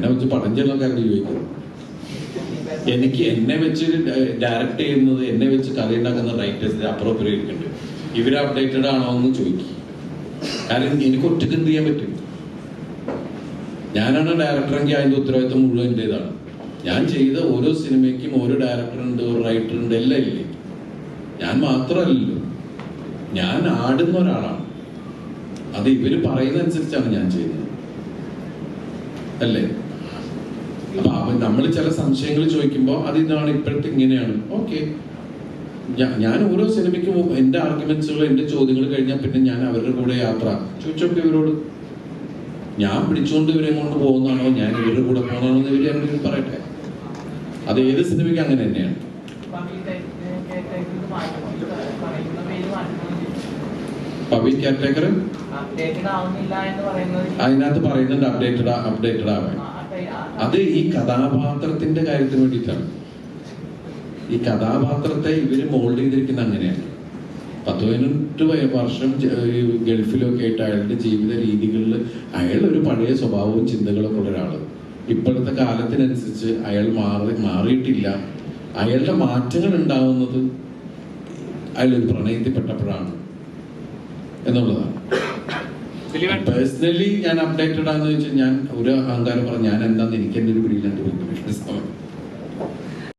എന്നെ വെച്ച് പടം ചെല്ലാക്കാർക്ക് ചോദിക്കുന്നത്. എനിക്ക് എന്നെ വെച്ച് ഡയറക്റ്റ് ചെയ്യുന്നത്, എന്നെ വെച്ച് കഥ ഉണ്ടാക്കുന്ന റൈറ്റേഴ്സിന്റെ അപ്രോപ്രിയേറ്റ് ഉണ്ട്. ഇവര് അപ്ഡേറ്റഡ് ആണോ എന്ന് ചോദിക്കും. കാരണം എനിക്ക് ഒറ്റക്ക് എന്ത് ചെയ്യാൻ പറ്റും? ഞാനാണ് ഡയറക്ടറെങ്കിൽ അതിന്റെ ഉത്തരവാദിത്വം മുഴുവൻ എന്റേതാണ്. ഞാൻ ചെയ്ത ഓരോ സിനിമയ്ക്കും ഓരോ ഡയറക്ടർ ഉണ്ട്, ഒരു റൈറ്റർ ഉണ്ട്, എല്ലാം ഇല്ലേ. ഞാൻ മാത്രമല്ലല്ലോ, ഞാൻ ആടുന്ന ഒരാളാണ്. അത് ഇവര് പറയുന്നതനുസരിച്ചാണ് ഞാൻ ചെയ്യുന്നത്, അല്ലേ? അപ്പൊ നമ്മൾ ചില സംശയങ്ങൾ ചോദിക്കുമ്പോൾ അത് ഇതാണ്, ഇപ്പോഴത്തെ ഇങ്ങനെയാണ്, ഓക്കെ. ഞാൻ ഓരോ സിനിമയ്ക്കും എന്റെ ആർഗ്യുമെന്റ്സുകൾ, എന്റെ ചോദ്യങ്ങൾ കഴിഞ്ഞാൽ പിന്നെ ഞാൻ അവരുടെ കൂടെ യാത്ര ചോദിച്ചോക്കെ ഇവരോട്. ഞാൻ പിടിച്ചുകൊണ്ട് ഇവരെ കൊണ്ട് പോകുന്നതാണോ, ഞാൻ ഇവരുടെ കൂടെ പോകുന്നതാണോ എന്ന് ഇവര് എന്തെങ്കിലും പറയട്ടെ. അത് ഏത് സിനിമയ്ക്ക് അങ്ങനെ തന്നെയാണ്. പബ്ലിക് കെയർടേക്കർ അതിനകത്ത് പറയുന്നുണ്ട് അപ്ഡേറ്റഡ് ആവാൻ. അത് ഈ കഥാപാത്രത്തിന്റെ കാര്യത്തിന് വേണ്ടിയിട്ടാണ്. ഈ കഥാപാത്രത്തെ ഇവര് മോൾഡ് ചെയ്തിരിക്കുന്ന അങ്ങനെയാണ്. 18 വർഷം ഗൾഫിലൊക്കെ ആയിട്ട് അയാളുടെ ജീവിത രീതികളിൽ അയാൾ ഒരു പഴയ സ്വഭാവവും ചിന്തകളൊക്കെ ഉള്ള ഒരാള്. ഇപ്പോഴത്തെ കാലത്തിനനുസരിച്ച് അയാൾ മാറിയിട്ടില്ല. അയാളുടെ മാറ്റങ്ങൾ ഉണ്ടാവുന്നത് അയാളൊരു പ്രണയത്തിൽപ്പെട്ടപ്പോഴാണ് എന്നുള്ളതാണ്. പേഴ്സണലി ഞാൻ അപ്ഡേറ്റഡ് ആണെന്ന് വെച്ചാൽ ഞാൻ ഒരു അഹങ്കാരം പറഞ്ഞു, ഞാൻ എന്താന്ന് എനിക്ക് എൻ്റെ ഒരു പിടിയിലുണ്ട്.